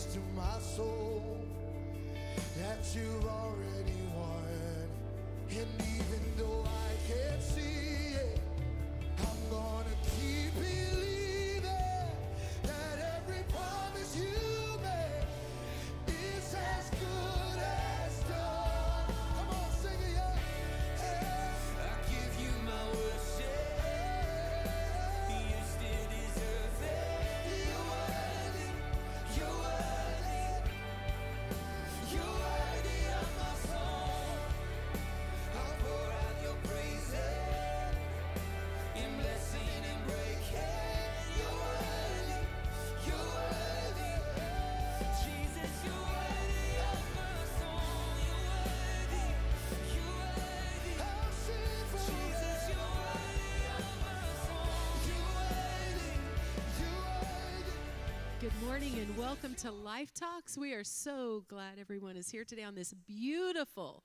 to my soul that you've already won. And even though I can't see it, I'm gonna keep believing that every promise you make is as good as done. Come on, sing it, yeah. I give you my worship. You still deserve it. You're worthy. You're worthy. You're worthy of my song. I'll pour out your praises in blessing and breaking. You're worthy. You're worthy. Jesus, you're worthy of my song. You're worthy. You're worthy. I'll sing for Jesus, you're worthy of my song. You're worthy. You're worthy. Good morning and welcome to Lifetalks. We are so glad everyone is here today on this beautiful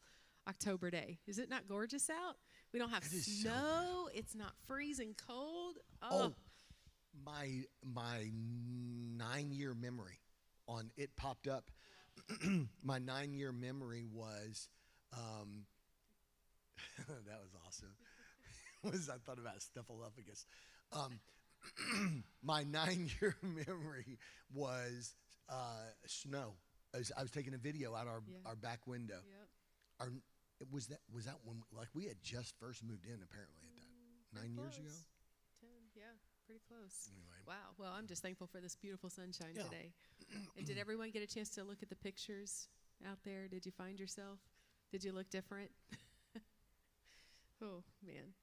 October day. Is it not gorgeous out? We don't have It is so snow. It's not freezing cold. Oh, my 9-year memory on it popped up. My 9-year memory was that was awesome. Was I thought about Snuffleupagus. My 9-year memory was snow. I was taking a video out our back window. Yep. Was that when we had just first moved in apparently at that 9 years ago? 10, yeah, pretty close. Anyway. Wow. Well, I'm just thankful for this beautiful sunshine Yeah. today. And did everyone get a chance to look at the pictures out there? Did you find yourself? Did you look different? Oh, man.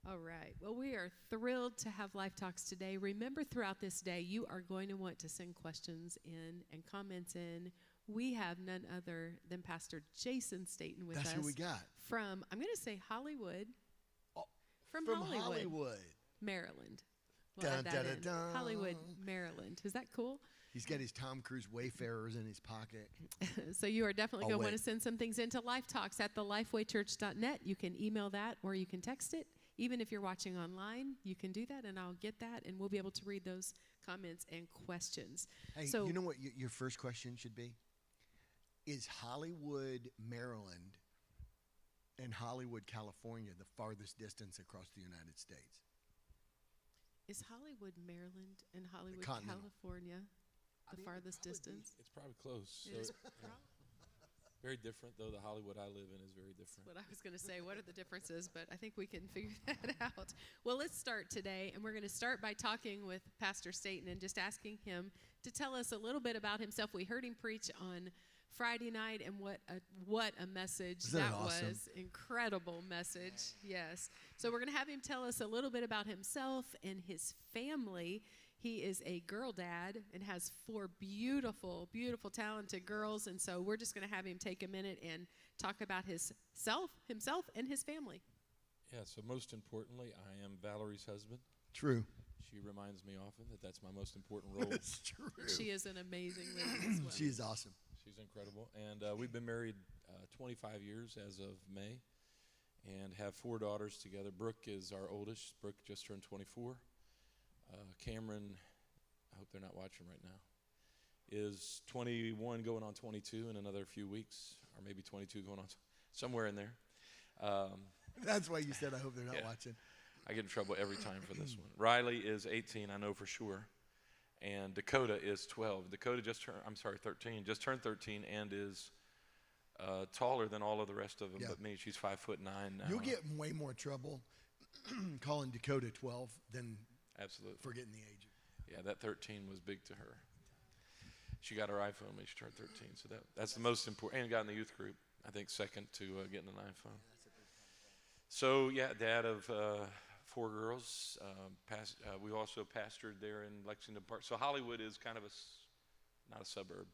All right. Well, we are thrilled to have Life Talks today. Remember, throughout this day, you are going to want to send questions in and comments in. We have none other than Pastor Jason Staten with us. That's who we got. From, I'm going to say Hollywood. Oh, From from Hollywood. Hollywood. Maryland. We'll Dun, add that dun, in. dun, dun. Hollywood, Maryland. Is that cool? He's got his Tom Cruise Wayfarers in his pocket. So you are definitely Oh, going to want wait. to send some things into Lifetalks at thelifewaychurch.net. You can email that or you can text it. Even if you're watching online, you can do that, and I'll get that, and we'll be able to read those comments and questions. Hey, So you know what your first question should be? Is Hollywood, Maryland, and Hollywood, California the farthest distance across the United States? is Hollywood, Maryland, and Hollywood, continental. California the farthest distance? It's probably close. It is So, very different, though. The Hollywood I live in is very different. what I was going to say. What are the differences? But I think we can figure that out. Well, let's start today, and we're going to start by talking with Pastor Staten and just asking him to tell us a little bit about himself. We heard him preach on Friday night, and what a message Isn't that that awesome? was. Incredible message. Yes. So we're going to have him tell us a little bit about himself and his family. He is a girl dad and has 4 beautiful, beautiful, talented girls. And so we're just going to have him take a minute and talk about himself and his family. Yeah, so most importantly, I am Valerie's husband. True. She reminds me often that that's my most important role. It's true. She is an amazing lady as well. She is awesome. She's incredible. And we've been married 25 years as of May and have 4 daughters together. Brooke is our oldest. Brooke just turned 24. Cameron, I hope they're not watching right now, is 21 going on 22 in another few weeks, or maybe 22 going on somewhere in there. That's why you said I hope they're not Yeah. watching. I get in trouble every time for this one. Riley is 18, I know for sure. And Dakota is 12. Dakota 13, just turned 13 and is taller than all of the rest of them Yeah. but me. She's 5'9" now. You'll get in way more trouble calling Dakota 12 than Absolutely. forgetting the age. Yeah, that 13 was big to her. She got her iPhone when she turned 13, so that's the most important. And got in the youth group, I think second to getting an iPhone. So, yeah, dad of 4 girls. We also pastored there in Lexington Park. So Hollywood is kind of not a suburb.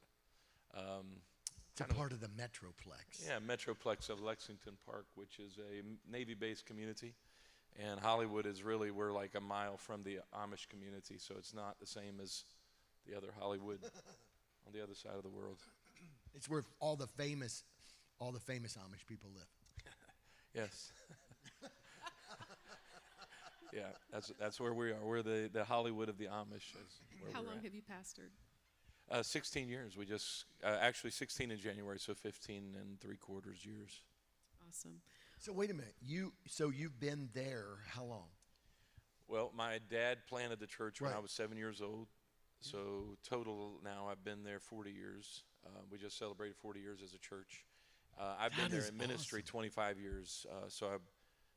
It's a part of the Metroplex. Yeah, Metroplex of Lexington Park, which is a Navy-based community. And Hollywood is really, we're like a mile from the Amish community, so it's not the same as the other Hollywood on the other side of the world. It's where all the famous Amish people live. Yes. Yeah, that's where we are. We're the Hollywood of the Amish. Is where How we're long at. have you pastored? 16 years. We just, actually 16 in January, so 15 and 3/4 years. Awesome. So wait a minute. You've been there how long? Well, my dad planted the church when I Right. was 7 years old. So total now I've been there 40 years. We just celebrated 40 years as a church. I've been That there is in ministry awesome. 25 years. So I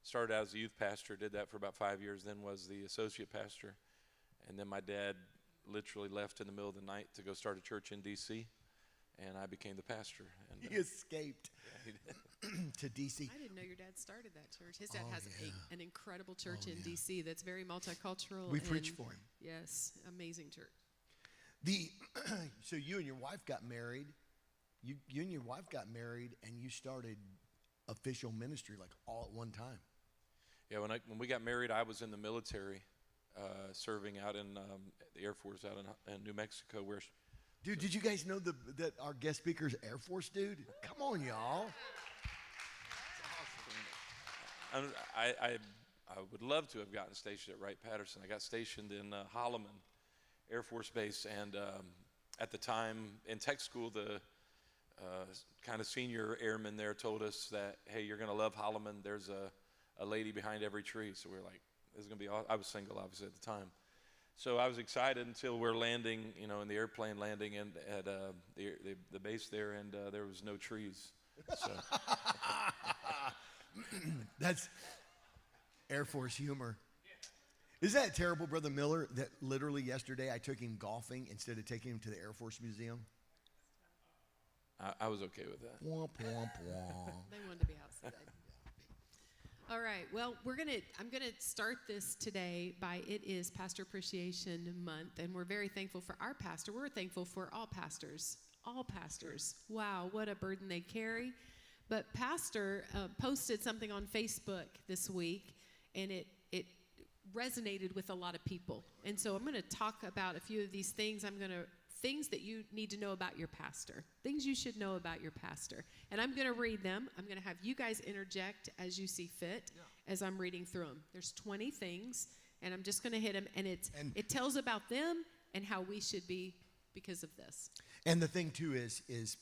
started out as a youth pastor, did that for about 5 years, then was the associate pastor. And then my dad literally left in the middle of the night to go start a church in D.C., and I became the pastor. And, He escaped he did. to D.C. I didn't know your dad started that church. His dad Oh, has yeah. an incredible church Oh, in yeah. D.C. that's very multicultural. We and preached for him. Yes, amazing church. So you and your wife got married. You and your wife got married, and you started official ministry like all at one time. Yeah, when we got married, I was in the military, serving out in the Air Force out in New Mexico, where Dude, did you guys know that our guest speaker is Air Force dude? Come on, y'all. I would love to have gotten stationed at Wright-Patterson. I got stationed in Holloman Air Force Base, and at the time in tech school, the kind of senior airman there told us that, hey, you're going to love Holloman. There's a lady behind every tree. So we were like, this is going to be awesome. I was single, obviously, at the time. So I was excited until we're landing, in the airplane landing at the base there, and there was no trees. So That's Air Force humor. Is that terrible, Brother Miller, that literally yesterday I took him golfing instead of taking him to the Air Force Museum? I was okay with that. Womp, womp, womp. They wanted to be outside. All right. Well, I'm gonna start this today by it is Pastor Appreciation Month, and we're very thankful for our pastor. We're thankful for all pastors. All pastors. Wow, what a burden they carry. But Pastor posted something on Facebook this week, and it resonated with a lot of people. And so I'm going to talk about a few of these things. Things that you need to know about your pastor, things you should know about your pastor. And I'm going to read them. I'm going to have you guys interject as you see fit as I'm reading through them. There's 20 things, and I'm just going to hit them, and it tells about them and how we should be because of this. And the thing too is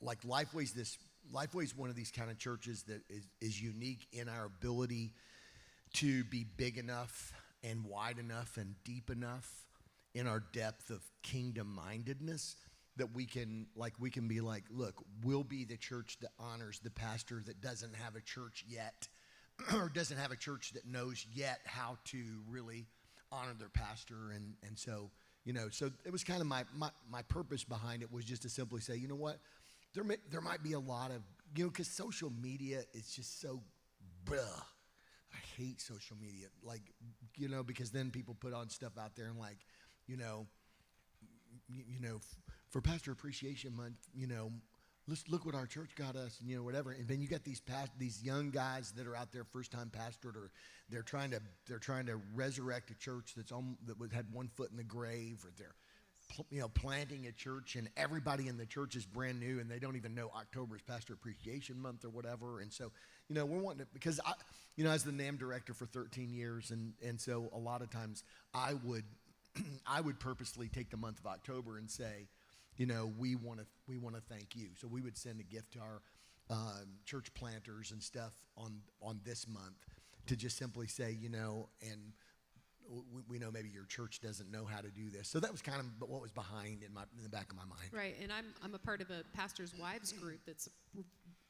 like Lifeway's one of these kind of churches that is unique in our ability to be big enough and wide enough and deep enough in our depth of kingdom mindedness that we can be like, look, we'll be the church that honors the pastor that doesn't have a church yet or doesn't have a church that knows yet how to really honor their pastor. And so, so it was kind of my purpose behind it was just to simply say, you know what, there might be a lot of, because social media is just so, I hate social media, because then people put on stuff out there and for Pastor Appreciation Month, let's look what our church got us, and whatever. And then you got these young guys that are out there first time pastored, or they're trying to resurrect a church that had one foot in the grave, or they're planting a church, and everybody in the church is brand new, and they don't even know October is Pastor Appreciation Month or whatever. And so, we're wanting to, because I was the NAM director for 13 years, and so a lot of times I would purposely take the month of October and say, we want to thank you. So we would send a gift to our church planters and stuff on this month to just simply say, and we know maybe your church doesn't know how to do this. So that was kind of what was behind in the back of my mind. Right, and I'm a part of a pastor's wives group that's a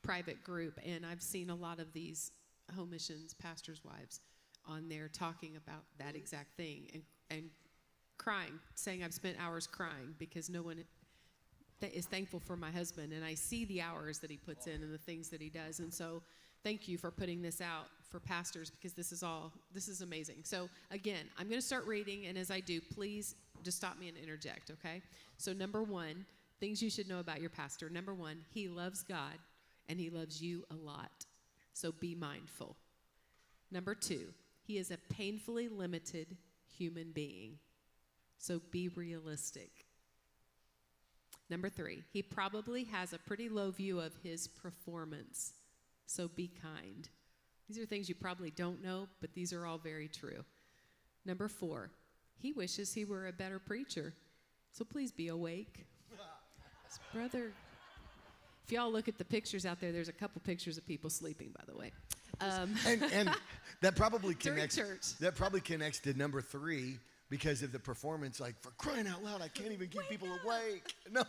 private group, and I've seen a lot of these home missions pastors' wives on there talking about that exact thing and crying, saying I've spent hours crying because no one is thankful for my husband, and I see the hours that he puts in and the things that he does. And so thank you for putting this out for pastors, because this is amazing. So again, I'm going to start reading, and as I do, please just stop me and interject, okay? So number 1, things you should know about your pastor. Number 1, he loves God and he loves you a lot. So be mindful. Number 2, he is a painfully limited human being. So be realistic. Number 3, he probably has a pretty low view of his performance. So be kind. These are things you probably don't know, but these are all very true. Number 4, he wishes he were a better preacher. So please be awake. His brother. If y'all look at the pictures out there, there's a couple pictures of people sleeping, by the way. And that probably During connects. church. That probably connects to number 3 because of the performance. Like, for crying out loud, I can't even keep people awake. No.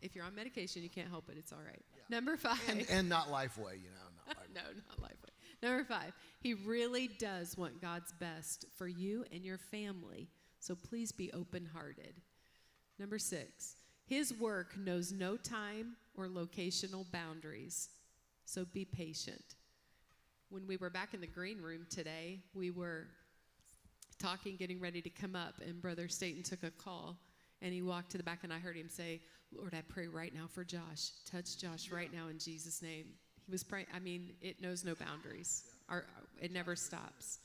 If you're on medication, you can't help it. It's all right. Yeah. Number 5. And not Lifeway, you know. Not Lifeway. No, not Lifeway. Number 5. He really does want God's best for you and your family. So please be open-hearted. Number 6. His work knows no time or locational boundaries. So be patient. When we were back in the green room today, we were talking, getting ready to come up, and Brother Staten took a call, and he walked to the back, and I heard him say, Lord, I pray right now for Josh. Touch Josh right now in Jesus' name. He was praying. I mean, it knows no boundaries. It never stops.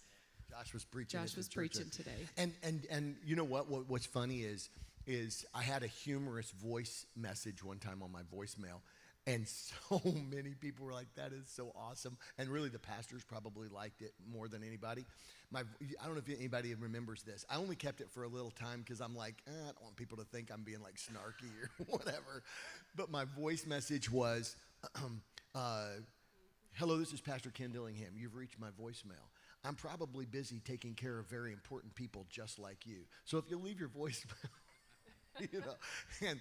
Josh was preaching. Josh was preaching today. And you know what? What's funny is I had a humorous voice message one time on my voicemail, and so many people were like, "That is so awesome!" And really, the pastors probably liked it more than anybody. I don't know if anybody remembers this. I only kept it for a little time because I'm like, I don't want people to think I'm being like snarky or whatever. But my voice message was, "Hello, this is Pastor Ken Dillingham. You've reached my voicemail. I'm probably busy taking care of very important people just like you. So if you leave your voicemail." You know, and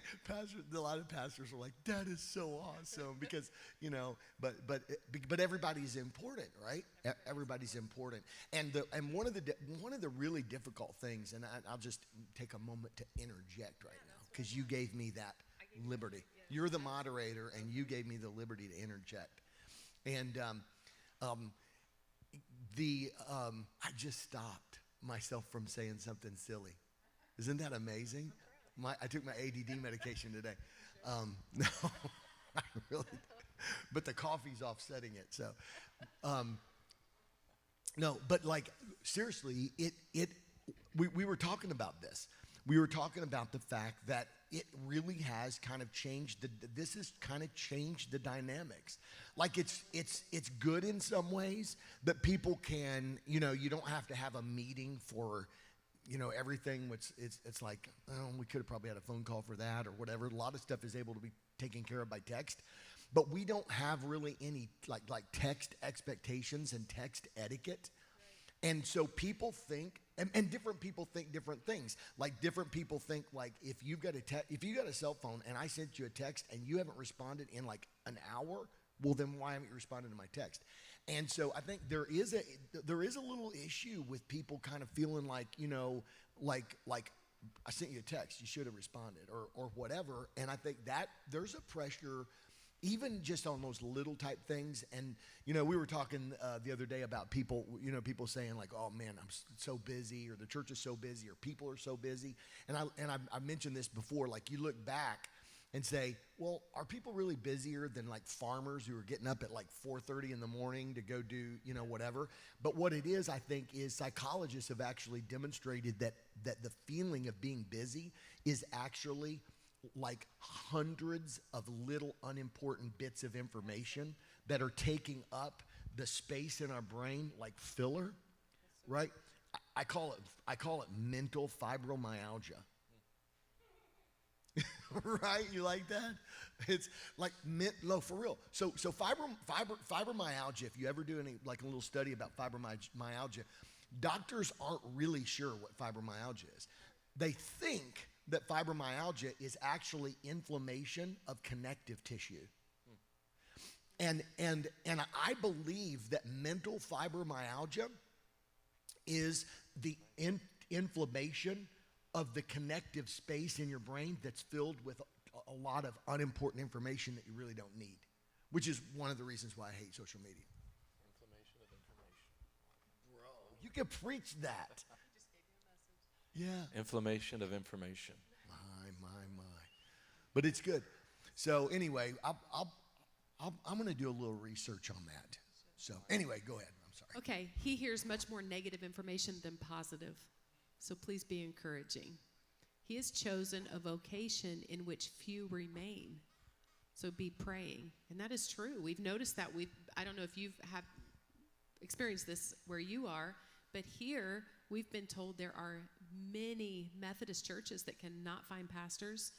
a lot of pastors are like, "That is so awesome," because but everybody's important, right? Everybody's important, and one of the really difficult things, and I'll just take a moment to interject right now because you gave me that liberty. You're the moderator, and you gave me the liberty to interject, and I just stopped myself from saying something silly. Isn't that amazing? I took my ADD medication today. No, I really, but the coffee's offsetting it. So, no, but like seriously, we were talking about this. We were talking about the fact that it really has kind of changed this has kind of changed the dynamics. Like it's good in some ways that people can, you don't have to have a meeting for everything, which it's like, we could have probably had a phone call for that or whatever. A lot of stuff is able to be taken care of by text, but we don't have really any like text expectations and text etiquette. Right. And so people think, and different people think different things. Like different people think like if you got a cell phone and I sent you a text and you haven't responded in like an hour, well then why haven't you responded to my text? And so I think there is a little issue with people kind of feeling like, like I sent you a text, you should have responded or whatever. And I think that there's a pressure even just on those little type things. And, we were talking the other day about people saying like, oh man, I'm so busy, or the church is so busy, or people are so busy. And I mentioned this before, like you look back and say, well, are people really busier than like farmers who are getting up at like 4:30 in the morning to go do, whatever? But what it is, I think, is psychologists have actually demonstrated that the feeling of being busy is actually like hundreds of little unimportant bits of information that are taking up the space in our brain like filler, right? I call it mental fibromyalgia. Right? You like that? It's like no, for real. So fibromyalgia, if you ever do any like a little study about fibromyalgia, doctors aren't really sure what fibromyalgia is. They think that fibromyalgia is actually inflammation of connective tissue. And I believe that mental fibromyalgia is the inflammation of the connective space in your brain that's filled with a lot of unimportant information that you really don't need, which is one of the reasons why I hate social media. Inflammation of information. Bro, you can preach that. Just gave you a message. Yeah. Inflammation of information. My. But it's good. So anyway, I'm going to do a little research on that. So anyway, go ahead. I'm sorry. Okay, he hears much more negative information than positive. So please be encouraging. He has chosen a vocation in which few remain. So be praying. And that is true. We've noticed that. I don't know if you have experienced this where you are, but here we've been told there are many Methodist churches that cannot find pastors.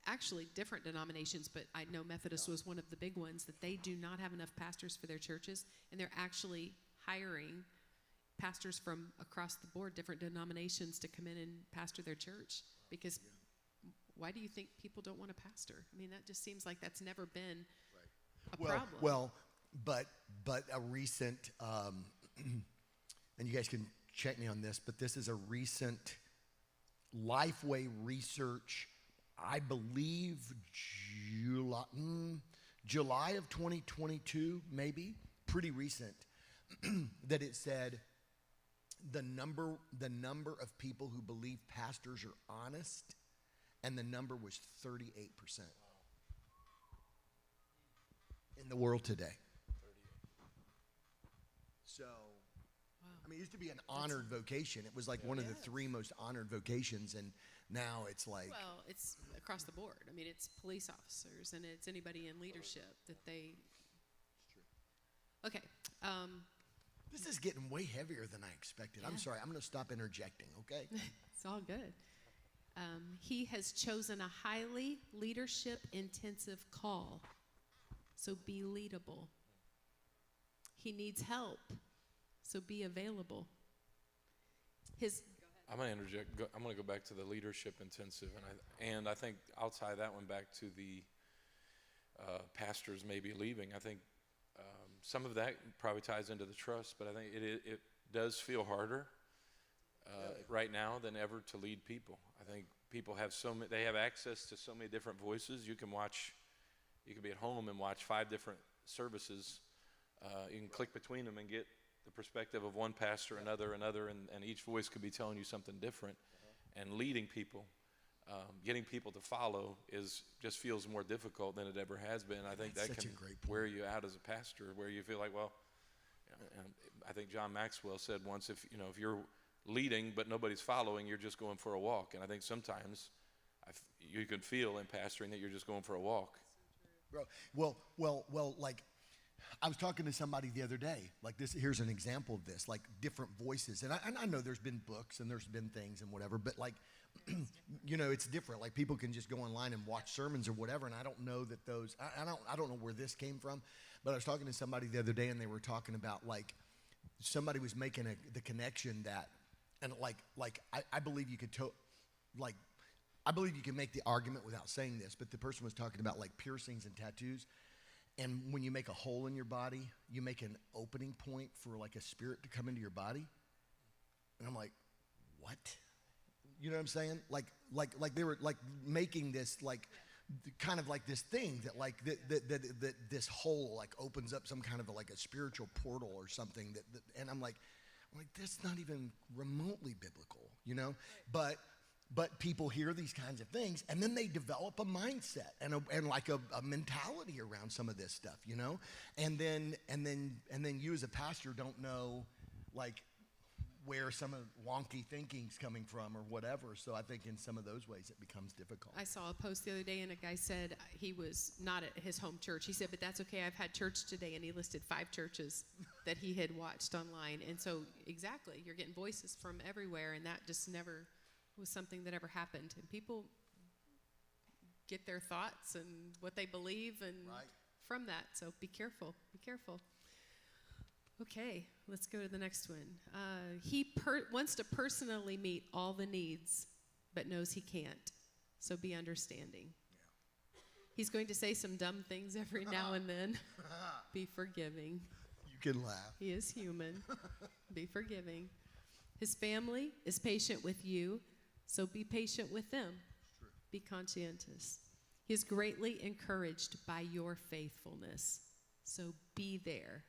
Actually, different denominations, but I know Methodist was one of the big ones, that they do not have enough pastors for their churches, and they're actually hiring pastors from across the board, different denominations, to come in and pastor their church. Because why do you think people don't want a pastor? I mean, that just seems like that's never been a problem. Well, but a recent, and you guys can check me on this, but this is a recent Lifeway research, I believe July of 2022, maybe, pretty recent, that it said the number of people who believe pastors are honest, and the number was 38% in the world today. So, I mean, it used to be an honored vocation. It was like one of the three most honored vocations, and now it's like... Well, it's across the board. I mean, it's police officers, and it's anybody in leadership that they... Okay. This is getting way heavier than I expected. I'm sorry. I'm going to stop interjecting, okay? It's all good. He has chosen a highly leadership-intensive call, so be leadable. He needs help, so be available. I'm going to interject. I'm going to go back to the leadership intensive, and I think I'll tie that one back to the pastors maybe leaving. I think some of that probably ties into the trust, but I think it does feel harder right now than ever to lead people. I think people have they have access to so many different voices. You can be at home and watch 5 different services. You can click between them and get the perspective of one pastor, another, and each voice could be telling you something different. And leading people, getting people to follow just feels more difficult than it ever has been. I think that can wear you out as a pastor, where you feel like, well, I think John Maxwell said once, if you're leading but nobody's following, you're just going for a walk. And I think sometimes you can feel in pastoring that you're just going for a walk. Bro, well, like, I was talking to somebody the other day, like this, here's an example of this, like different voices. And I know there's been books and there's been things and whatever, but like, it's different. Like people can just go online and watch sermons or whatever. And I don't know that those, I don't know where this came from, but I was talking to somebody the other day and they were talking about like, somebody was making the connection that, and I believe you could, I believe you can make the argument without saying this, but the person was talking about like piercings and tattoos. And when you make a hole in your body, you make an opening point for like a spirit to come into your body. And I'm like, what? You know what I'm saying? Like they were like making this like kind of like this thing that like that this hole like opens up some kind of like a spiritual portal or something that and I'm like that's not even remotely biblical, But people hear these kinds of things, and then they develop a mindset and like a mentality around some of this stuff, And then you as a pastor don't know like where some of wonky thinking's coming from or whatever. So I think in some of those ways it becomes difficult. I saw a post the other day, and a guy said he was not at his home church. He said, but that's okay. I've had church today, and he listed 5 churches that he had watched online. And so exactly, you're getting voices from everywhere, and that just never was something that ever happened. And people get their thoughts and what they believe and from that. So be careful. Be careful. Okay, let's go to the next one. He wants to personally meet all the needs, but knows he can't. So be understanding. Yeah. He's going to say some dumb things every now and then. Be forgiving. You can laugh. He is human. Be forgiving. His family is patient with you, so be patient with them. Be conscientious. He is greatly encouraged by your faithfulness, so be there.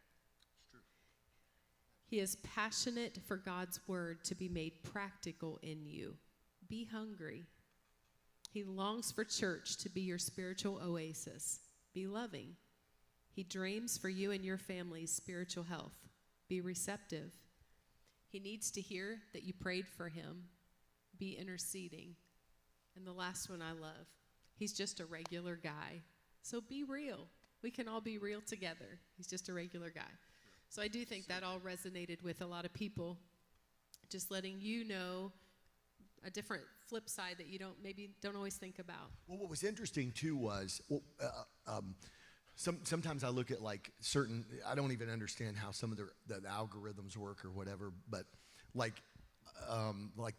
He is passionate for God's word to be made practical in you. Be hungry. He longs for church to be your spiritual oasis. Be loving. He dreams for you and your family's spiritual health. Be receptive. He needs to hear that you prayed for him. Be interceding. And the last one I love. He's just a regular guy. So be real. We can all be real together. He's just a regular guy. So I do think that all resonated with a lot of people. Just letting you know a different flip side that you don't always think about. Well, what was interesting too was, sometimes I look at like certain, I don't even understand how some of the algorithms work or whatever, but like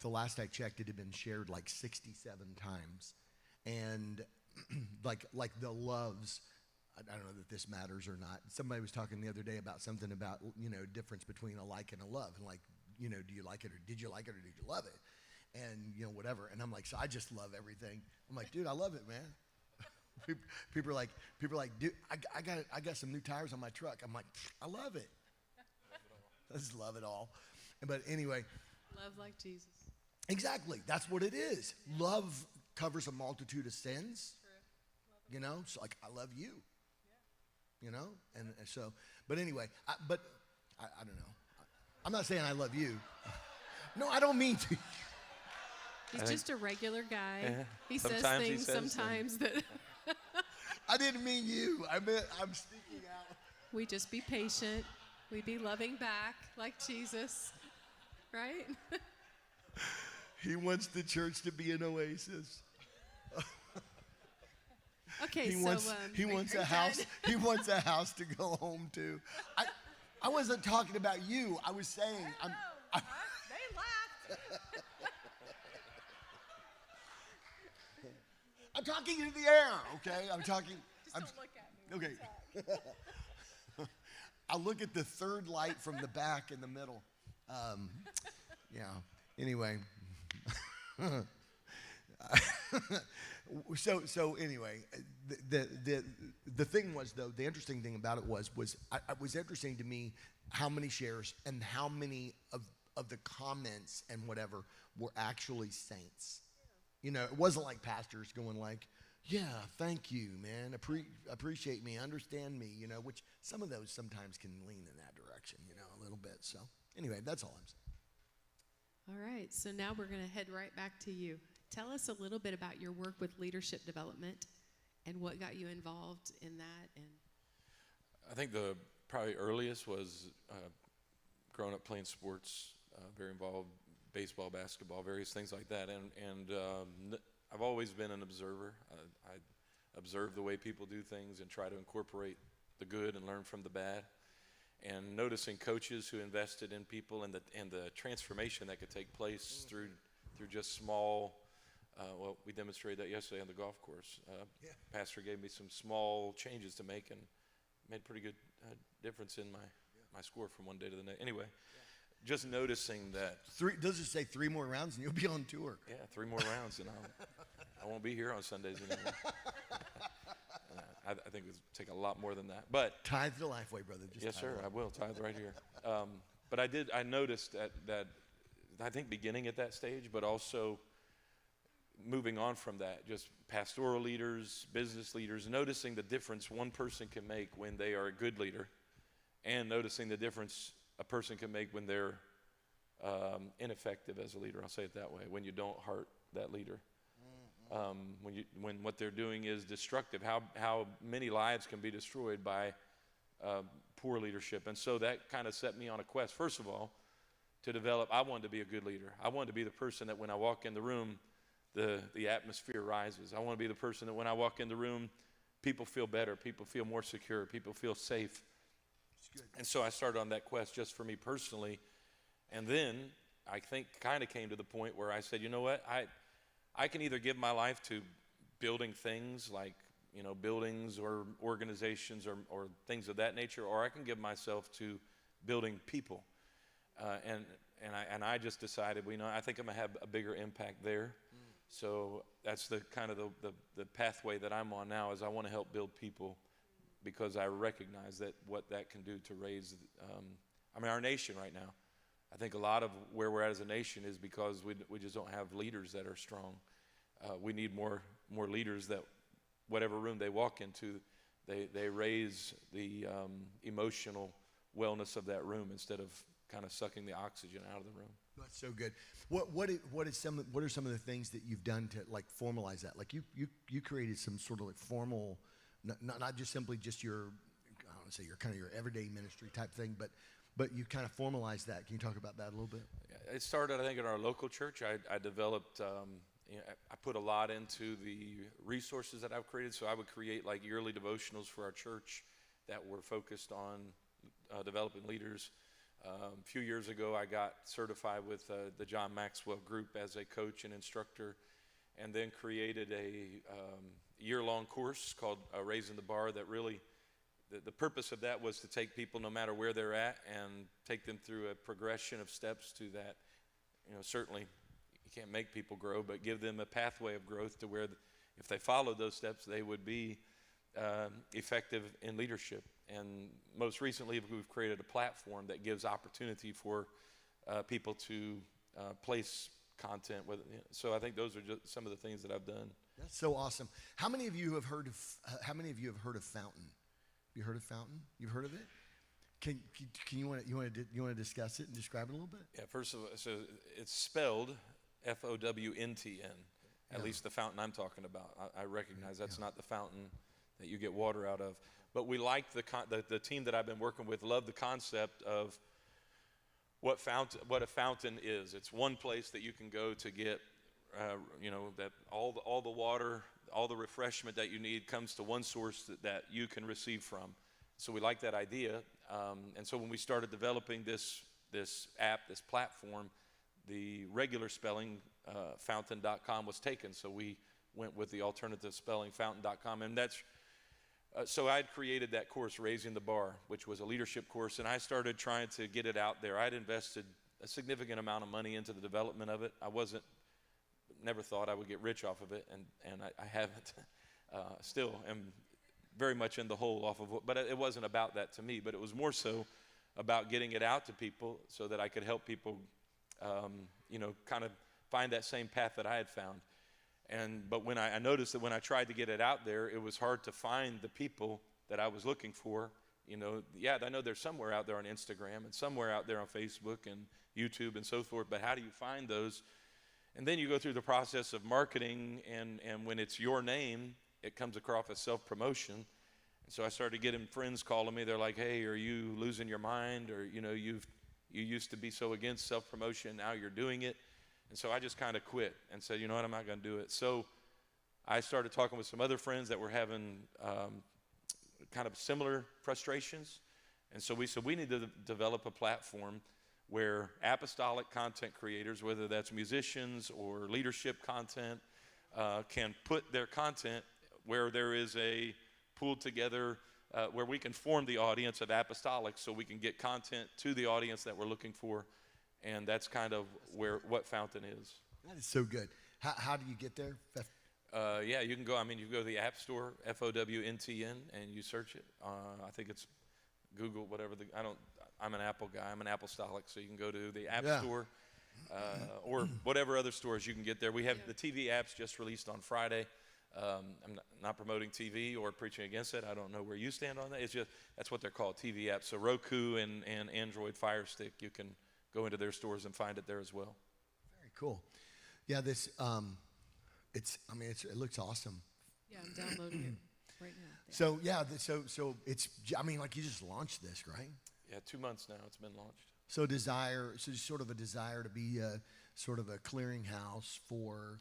the last I checked, it had been shared like 67 times, and like the loves. I don't know that this matters or not. Somebody was talking the other day about something about, difference between a like and a love, and like, do you like it, or did you like it, or did you love it? And whatever. And I'm like, so I just love everything. I'm like, dude, I love it, man. People are like, dude, I got some new tires on my truck. I'm like, I love it. I just love it all. But anyway. Love like Jesus. Exactly. That's what it is. Yeah. Love covers a multitude of sins. True. So like, I love you. Yeah. And so, but anyway, I don't know. I'm not saying I love you. No, I don't mean to. He's just a regular guy. Yeah. He says things sometimes that. I didn't mean you. I meant I'm speaking out. We just be patient. We be loving back like Jesus, right? He wants the church to be an oasis. Okay, he wants a house. He wants a house to go home to. I wasn't talking about you. I was saying. They laughed. I'm talking into the air, okay? I'm talking. Just don't look at me. Okay. I'll look at the third light from the back in the middle. Yeah. Anyway. So anyway, the thing was, though, the interesting thing about it was it was interesting to me how many shares and how many of the comments and whatever were actually saints. It wasn't like pastors going like, yeah, thank you, man, appreciate me, understand me, which some of those sometimes can lean in that direction, a little bit. So anyway, that's all I'm saying. All right, so now we're going to head right back to you. Tell us a little bit about your work with leadership development and what got you involved in that. And I think the probably earliest was growing up playing sports, very involved, baseball, basketball, various things like that. And I've always been an observer. I observe the way people do things and try to incorporate the good and learn from the bad. And noticing coaches who invested in people and the transformation that could take place through just small. We demonstrated that yesterday on the golf course. Pastor gave me some small changes to make and made pretty good difference in my score from one day to the next. Anyway, just noticing that. Does it say 3 more rounds and you'll be on tour? Yeah, 3 more rounds and I won't be here on Sundays anymore. I think it would take a lot more than that. But tithe to Lifeway, brother. Yes, sir, I will tithe right here. But I noticed that I think beginning at that stage, but also moving on from that, just pastoral leaders, business leaders, noticing the difference one person can make when they are a good leader, and noticing the difference a person can make when they're ineffective as a leader. I'll say it that way, when you don't heart that leader. When what they're doing is destructive, how many lives can be destroyed by poor leadership. And so that kind of set me on a quest, first of all, to develop. I wanted to be a good leader. I wanted to be the person that when I walk in the room, the atmosphere rises. I want to be the person that when I walk in the room, people feel better, people feel more secure, people feel safe. And so I started on that quest just for me personally. And then I think kind of came to the point where I said, you know what, I can either give my life to building things like, buildings or organizations or things of that nature, or I can give myself to building people. And I just decided, I think I'm going to have a bigger impact there. So that's the kind of the pathway that I'm on now, is I want to help build people, because I recognize that what that can do to raise, our nation right now. I think a lot of where we're at as a nation is because we just don't have leaders that are strong. We need more leaders that whatever room they walk into, they raise the emotional wellness of that room instead of kind of sucking the oxygen out of the room. That's so good. What are some of the things that you've done to like formalize that? Like you created some sort of like formal, not just simply just your, I don't want to say your kind of your everyday ministry type thing, but but you kind of formalized that. Can you talk about that a little bit? Yeah, it started, I think, in our local church. I developed, I put a lot into the resources that I've created. So I would create like yearly devotionals for our church that were focused on developing leaders. A few years ago, I got certified with the John Maxwell Group as a coach and instructor, and then created a year-long course called Raising the Bar that really, the purpose of that was to take people no matter where they're at and take them through a progression of steps to that. Certainly you can't make people grow, but give them a pathway of growth to where if they followed those steps, they would be effective in leadership. And most recently, we've created a platform that gives opportunity for people to place content with. So I think those are just some of the things that I've done. That's so awesome. How many of you have heard of Fountain? Have you heard of Fountain? You've heard of it? Can you want to discuss it and describe it a little bit? Yeah. First of all, so it's spelled FOWNTN. At least the fountain I'm talking about. I recognize that's not the fountain that you get water out of. But we like the team that I've been working with, love the concept of what a fountain is. It's one place that you can go to get, that all the water, all the refreshment that you need comes to one source that you can receive from. So we like that idea. And so when we started developing this app, this platform, the regular spelling, fountain.com, was taken. So we went with the alternative spelling, fountain.com. And that's, so I'd created that course, Raising the Bar, which was a leadership course, and I started trying to get it out there. I'd invested a significant amount of money into the development of it. Never thought I would get rich off of it, and I haven't. Still am very much in the hole off of it, but it wasn't about that to me, but it was more so about getting it out to people so that I could help people, kind of find that same path that I had found. But when I noticed that when I tried to get it out there, it was hard to find the people that I was looking for. I know they're somewhere out there on Instagram and somewhere out there on Facebook and YouTube and so forth, but how do you find those? And then you go through the process of marketing, and when it's your name, it comes across as self-promotion. And so I started getting friends calling me. They're like, hey, are you losing your mind? Or, you used to be so against self-promotion, now you're doing it. And so I just kind of quit and said, you know what, I'm not going to do it. So I started talking with some other friends that were having kind of similar frustrations. And so we said we need to develop a platform where apostolic content creators, whether that's musicians or leadership content, can put their content where there is a pooled together, where we can form the audience of apostolics so we can get content to the audience that we're looking for. And that's kind of what Fountain is. That is so good. How do you get there? You can go. You go to the App Store, FOWNTN, and you search it. I think it's Google, whatever. I'm an Apple guy. I'm an apostolic, so you can go to the App Store or whatever other stores you can get there. We have the TV apps just released on Friday. I'm not promoting TV or preaching against it. I don't know where you stand on that. It's just that's what they're called, TV apps. So Roku and Android Fire Stick, you can go into their stores and find it there as well. Very cool. Yeah, this it looks awesome. Yeah, I'm downloading it right now. So so it's like you just launched this, right? Yeah, 2 months now it's been launched. So sort of a desire to be sort of a clearinghouse for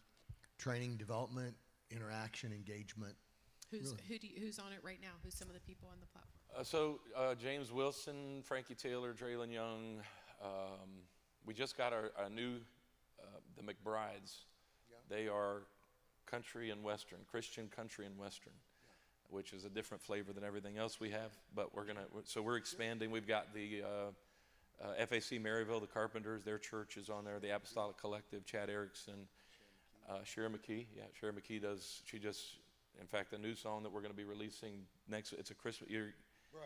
training, development, interaction, engagement. Who's on it right now? Who's some of the people on the platform? James Wilson, Frankie Taylor, Draylon Young. We just got our new, the McBrides. Yeah. They are country and Western, Christian country and Western, which is a different flavor than everything else we have. But we're expanding. We've got the FAC Maryville, the Carpenters, their church is on there. The Apostolic Collective, Chad Erickson, Sherry McKee. Yeah, Sherry McKee in fact, a new song that we're going to be releasing next. It's a Christmas year.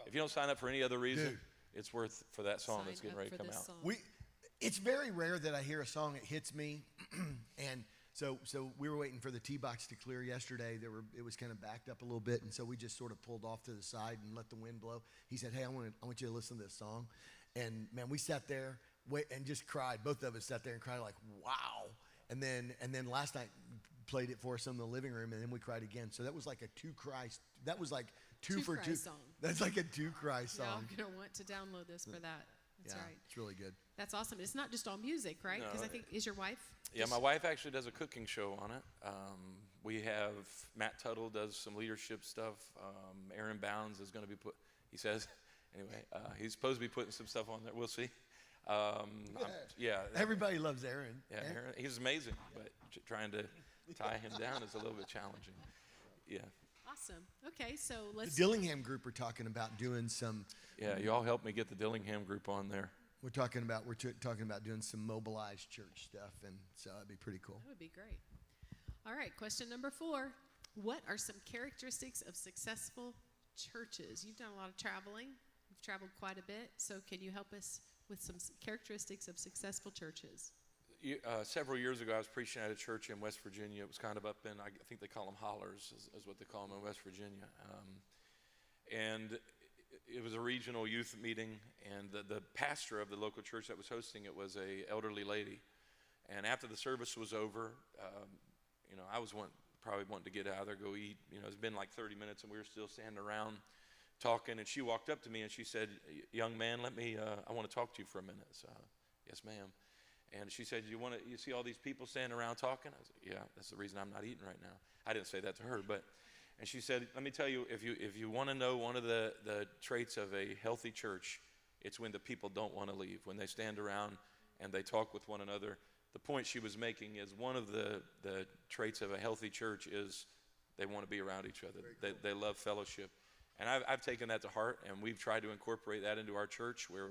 If you don't sign up for any other reason, it's worth for that song that's getting ready to come out. It's very rare that I hear a song that hits me, and so we were waiting for the tee box to clear yesterday. It was kind of backed up a little bit, and so we just sort of pulled off to the side and let the wind blow. He said, "Hey, I want you to listen to this song," and man, we sat there and just cried. Both of us sat there and cried like, "Wow!" And then last night played it for us in the living room, and then we cried again. So that was like a two-cry. That was like two for two. Song. That's like a two-cry song. Yeah, I'm gonna want to download this for that. That's yeah, right. it's really good. That's awesome. It's not just all music, right? No, Because I think, is your wife? Yeah, my wife actually does a cooking show on it. We have Matt Tuttle does some leadership stuff. Aaron Bounds is going to be he says, anyway, he's supposed to be putting some stuff on there. We'll see. Yeah. Everybody loves Aaron. Yeah, Aaron, he's amazing, but trying to tie him down is a little bit challenging. Yeah. Awesome. Okay, so The let's. Dillingham group are talking about doing some. Yeah, y'all help me get the Dillingham group on there. We're talking about doing some mobilized church stuff, and so that'd be pretty cool. That would be great. All right, question number 4. What are some characteristics of successful churches? You've done a lot of traveling. You've traveled quite a bit. So can you help us with some characteristics of successful churches? Several years ago, I was preaching at a church in West Virginia. It was kind of up in, I think they call them hollers, is what they call them in West Virginia. And it was a regional youth meeting, and the pastor of the local church that was hosting it was a elderly lady. And after the service was over, I was probably wanting to get out of there, go eat. It's been like 30 minutes, and we were still standing around talking. And she walked up to me, and she said, "Young man, I want to talk to you for a minute." So, yes, ma'am. And she said, you see all these people standing around talking? I said, yeah, that's the reason I'm not eating right now. I didn't say that to her, and she said, let me tell you, if you want to know one of the traits of a healthy church, it's when the people don't want to leave, when they stand around and they talk with one another. The point she was making is one of the traits of a healthy church is they want to be around each other. Cool. They love fellowship. And I've taken that to heart, and we've tried to incorporate that into our church where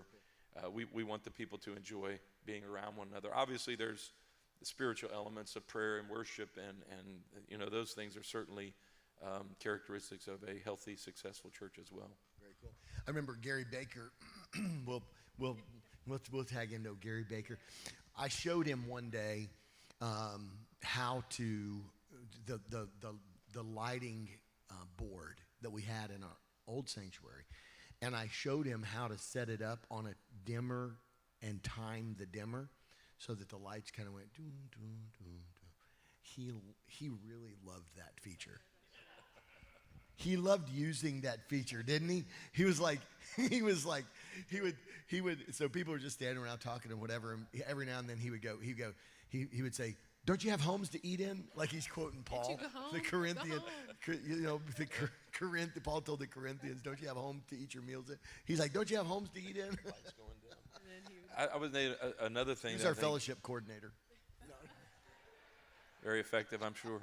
we want the people to enjoy being around one another. Obviously, there's the spiritual elements of prayer and worship, and those things are certainly characteristics of a healthy, successful church as well. Very cool. I remember Gary Baker. we'll tag him to Gary Baker. I showed him one day how to the lighting board that we had in our old sanctuary, and I showed him how to set it up on a dimmer and time the dimmer so that the lights kind of went doom, doom, doom, doom. He really loved that feature. He loved using that feature, didn't he? He would, so people were just standing around talking and whatever, and every now and then he would say, "Don't you have homes to eat in?" Like he's quoting Paul, Don't you go home? the Corinthian, Go home. Paul told the Corinthians, "Don't you have home to eat your meals in?" He's like, "Don't you have homes to eat in?" Lights going down. I was another thing. He's our fellowship coordinator. Very effective, I'm sure.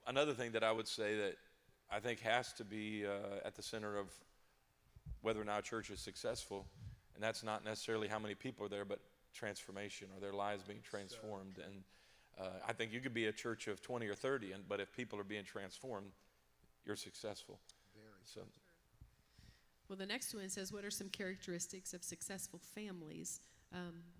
Another thing that I would say that I think has to be at the center of whether or not a church is successful, and that's not necessarily how many people are there, but transformation, or their lives being transformed. And I think you could be a church of 20 or 30, but if people are being transformed, you're successful. Very. Well, the next one says, what are some characteristics of successful families?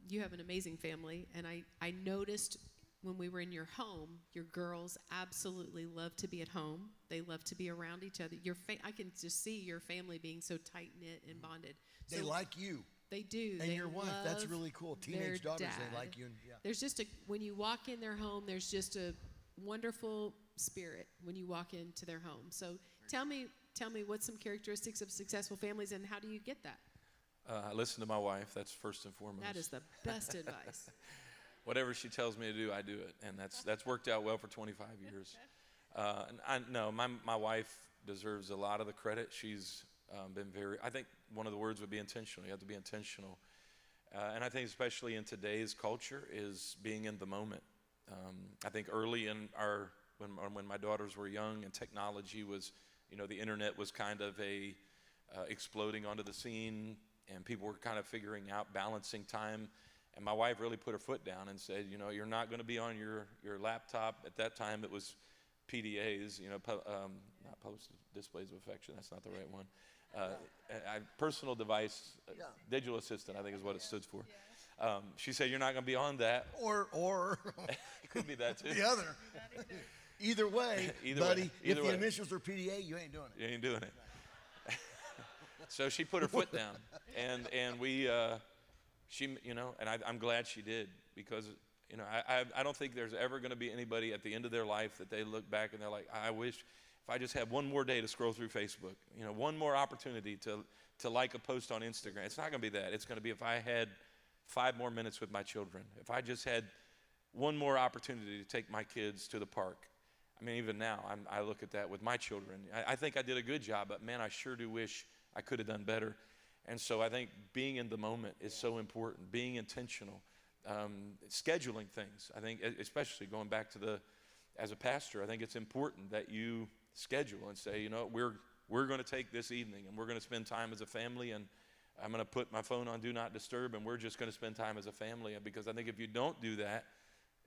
You have an amazing family, and I noticed when we were in your home, your girls absolutely love to be at home. They love to be around each other. I can just see your family being so tight-knit and bonded. They like you. They do. And they your wife, that's really cool. Teenage daughters, dad. they like you. And, yeah. There's just when you walk in their home, there's just a wonderful spirit when you walk into their home. So tell me what's some characteristics of successful families, and how do you get that? I listen to my wife. That's first and foremost. That is the best advice. Whatever she tells me to do, I do it, and that's worked out well for 25 years. My wife deserves a lot of the credit. She's been I think one of the words would be intentional. You have to be intentional, and I think especially in today's culture is being in the moment. I think early in when my daughters were young and technology was, the internet was kind of exploding onto the scene, and people were kind of figuring out balancing time. And my wife really put her foot down and said, you're not going to be on your laptop. At that time, it was PDAs, not posted displays of affection. That's not the right one. Personal device, digital assistant, I think is what it stood for. She said, you're not going to be on that. Or it could be that too. The other. Either way, buddy, if the initials are PDA, you ain't doing it. You ain't doing it. So she put her foot down, and we. I'm glad she did, because, I don't think there's ever going to be anybody at the end of their life that they look back and they're like, I wish. if I just had one more day to scroll through Facebook, one more opportunity to like a post on Instagram. It's not going to be that. It's going to be if I had 5 more minutes with my children. If I just had one more opportunity to take my kids to the park. I mean, even now, I look at that with my children. I think I did a good job, but man, I sure do wish I could have done better. And so I think being in the moment is so important, being intentional, scheduling things. I think, especially going back to as a pastor, I think it's important that you schedule and say, we're going to take this evening and we're going to spend time as a family, and I'm going to put my phone on Do Not Disturb, and we're just going to spend time as a family. Because I think if you don't do that,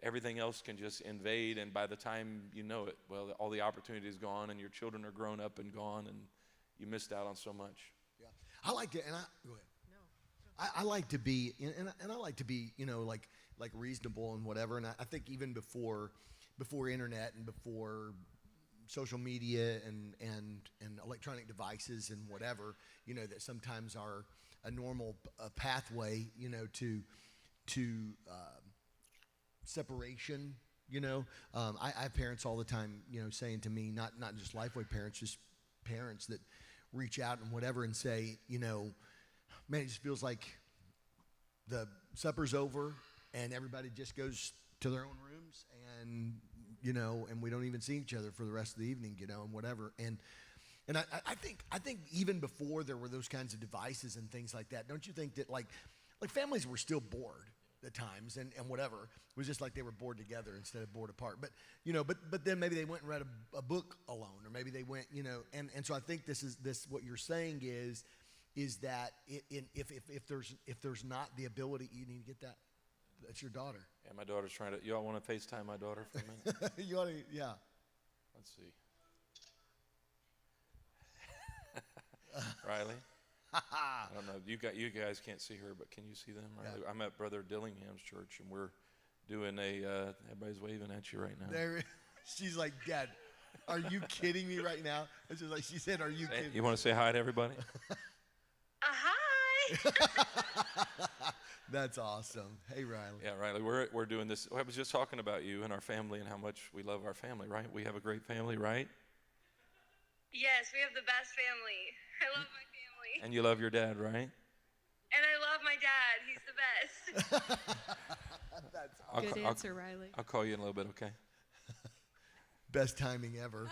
everything else can just invade, and by the time you know it, well, all the opportunity is gone, and your children are grown up and gone, and you missed out on so much. Yeah, I like to, go ahead. No, I like to be, and I like to be, like reasonable and whatever. And I think even before internet and before social media and electronic devices and whatever, that sometimes are a normal pathway, to separation. I have parents all the time, saying to me, not just Lifeway parents, just parents that reach out and whatever and say, man, it just feels like the supper's over and everybody just goes to their own rooms, and and we don't even see each other for the rest of the evening, and whatever. And I think even before there were those kinds of devices and things like that, don't you think that like families were still bored at times and whatever? It was just like they were bored together instead of bored apart. But but then maybe they went and read a book alone, or maybe they went, and so I think this what you're saying is that if there's not the ability, you need to get that. That's your daughter. Yeah, my daughter's trying to. Y'all want to FaceTime my daughter for a minute? You want to, yeah. Let's see. Riley. I don't know. You guys can't see her, but can you see them? Riley? Yeah. I'm at Brother Dillingham's church, and we're doing everybody's waving at you right now. She's like, Dad, are you kidding me right now? It's just like she said, are you kidding? You want to say hi to everybody? Hi. That's awesome. Hey, Riley. Yeah, Riley, we're doing this. I was just talking about you and our family and how much we love our family, right? We have a great family, right? Yes, we have the best family. I love my family. And you love your dad, right? And I love my dad. He's the best. That's Good answer, Riley. I'll call you in a little bit, okay? Best timing ever.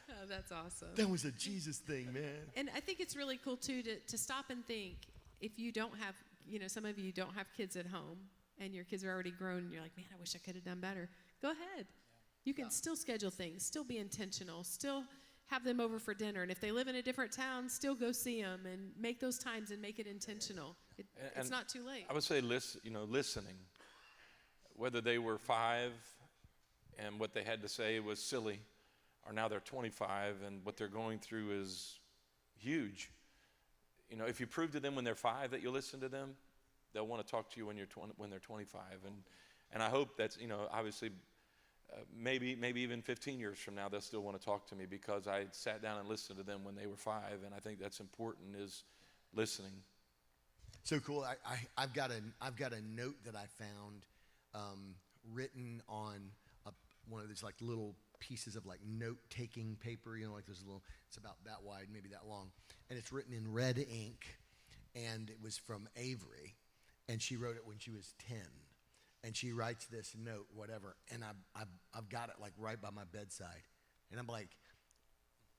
Oh, that's awesome. That was a Jesus thing, man. And I think it's really cool, too, to stop and think, if you don't have, some of you don't have kids at home, and your kids are already grown, and you're like, man, I wish I could have done better. Go ahead. You can still schedule things, still be intentional, still have them over for dinner. And if they live in a different town, still go see them and make those times and make it intentional. It's not too late. I would say, listening. Whether they were 5 and what they had to say was silly, or now they're 25 and what they're going through is huge. If you prove to them when they're 5 that you listen to them, they'll want to talk to you when they're 25. And I hope that's, obviously, maybe even 15 years from now, they'll still want to talk to me because I sat down and listened to them when they were 5. And I think that's important, is listening. So cool. I've got a note that I found written on one of these like little pieces of like note-taking paper, like those little, it's about that wide, maybe that long. And it's written in red ink, and it was from Avery, and she wrote it when she was 10. And she writes this note, whatever, and I've got it like right by my bedside. And I'm like,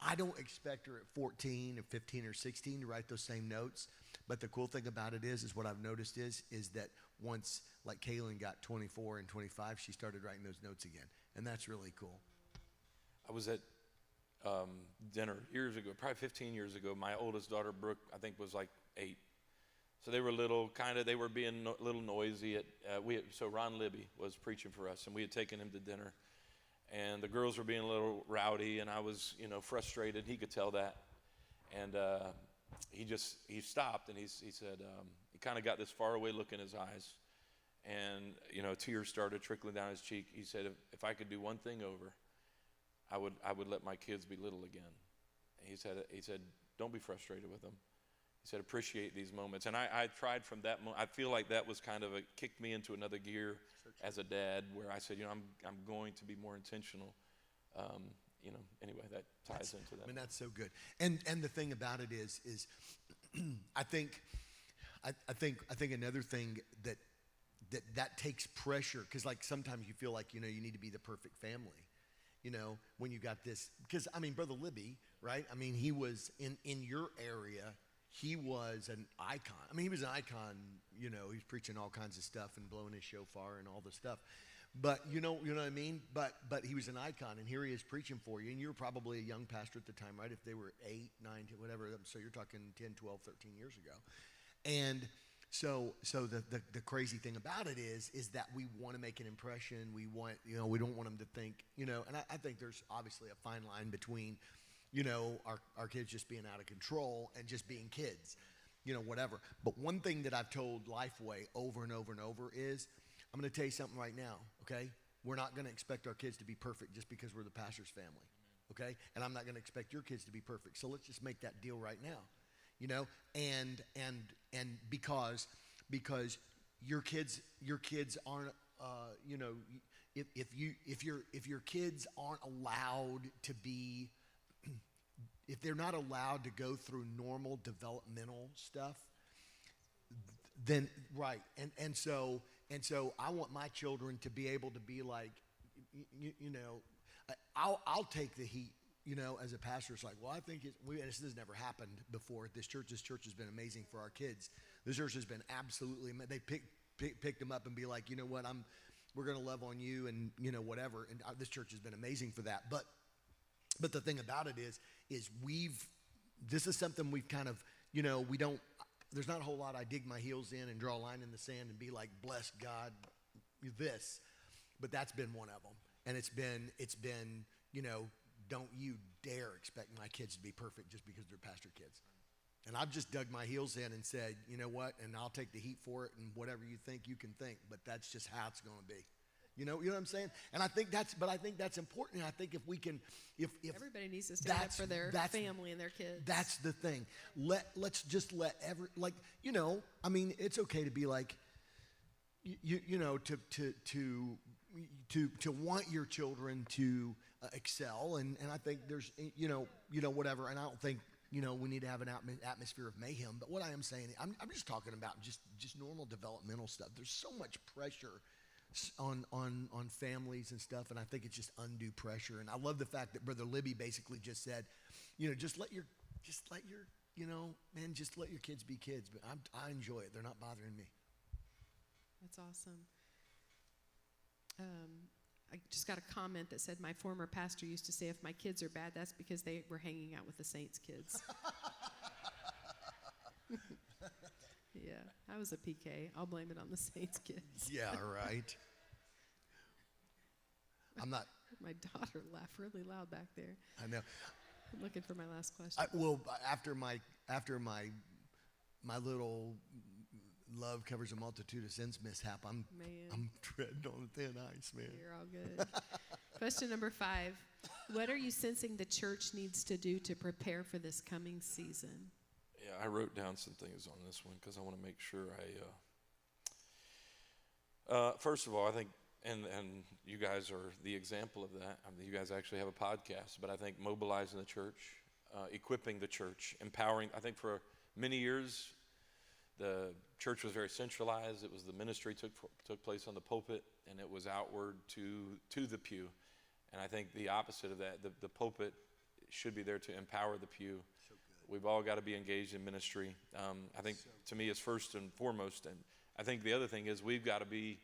I don't expect her at 14 or 15 or 16 to write those same notes. But the cool thing about it is what I've noticed is that once like Kaylin got 24 and 25, she started writing those notes again. And that's really cool. I was at dinner years ago, probably 15 years ago. My oldest daughter, Brooke, I think was like 8. So they were they were being a little noisy. So Ron Libby was preaching for us, and we had taken him to dinner. And the girls were being a little rowdy, and I was, frustrated. He could tell that. And he stopped, and he said, he kind of got this faraway look in his eyes. And, tears started trickling down his cheek. He said, if I could do one thing over, I would let my kids be little again. And he said, don't be frustrated with them. He said, appreciate these moments. And I tried from that moment. I feel like that was kind of kicked me into another gear as a dad, where I said, I'm going to be more intentional Anyway, that ties into that. I mean, that's so good. And the thing about it is I think another thing that takes pressure, because like sometimes you feel like you need to be the perfect family, when you got this. Because I mean, Brother Libby, right? I mean, he was in your area. He was an icon. I mean, he was an icon. He's preaching all kinds of stuff and blowing his shofar and all this stuff. But you know what I mean? But he was an icon, and here he is preaching for you. And you were probably a young pastor at the time, right? If they were 8, 9, 10, whatever. So you're talking 10, 12, 13 years ago. And so the crazy thing about it is that we want to make an impression. We want, we don't want them to think, and I think there's obviously a fine line between, our kids just being out of control and just being kids, whatever. But one thing that I've told Lifeway over and over and over is, I'm going to tell you something right now, okay? We're not going to expect our kids to be perfect just because we're the pastor's family, okay? And I'm not going to expect your kids to be perfect. So let's just make that deal right now, and because your kids aren't, if your kids aren't allowed to be, if they're not allowed to go through normal developmental stuff, then right, and so I want my children to be able to be like, I'll take the heat, as a pastor. It's like, well, I think this has never happened before at this church. This church has been amazing for our kids. This church has been absolutely. They picked them up and be like, you know what, we're going to love on you, and whatever. And this church has been amazing for that. But the thing about it is this is something we've kind of, we don't. There's not a whole lot I dig my heels in and draw a line in the sand and be like, bless God, this. But that's been one of them. And it's been, don't you dare expect my kids to be perfect just because they're pastor kids. And I've just dug my heels in and said, you know what, and I'll take the heat for it, and whatever you think, you can think. But that's just how it's going to be. You know what I'm saying? And I think that's important. And I think if we can, if everybody needs to stand up for their family and their kids. That's the thing. Let's just let I mean, it's okay to be like, to want your children to excel, and I think there's whatever, and I don't think we need to have an atmosphere of mayhem. But what I am saying, I'm just talking about just normal developmental stuff. There's so much pressure on families and stuff, and I think it's just undue pressure. And I love the fact that Brother Libby basically just said, just let your kids be kids. But I enjoy it. They're not bothering me. That's awesome. I just got a comment that said, my former pastor used to say, if my kids are bad, that's because they were hanging out with the Saints kids. Yeah, I was a PK. I'll blame it on the Saints kids. Yeah, right. I'm not. My daughter laughed really loud back there. I know. I'm looking for my last question. After my little love covers a multitude of sins mishap, I'm treading on thin ice, man. You're all good. Question number 5. What are you sensing the church needs to do to prepare for this coming season? Yeah, I wrote down some things on this one because I want to make sure first of all, I think, and you guys are the example of that. I mean, you guys actually have a podcast, but I think mobilizing the church, equipping the church, empowering. I think for many years, the church was very centralized. It was the ministry took place on the pulpit, and it was outward to the pew. And I think the opposite of that, the pulpit should be there to empower the pew. So we've all got to be engaged in ministry. I think to me it's first and foremost. And I think the other thing is we've got to be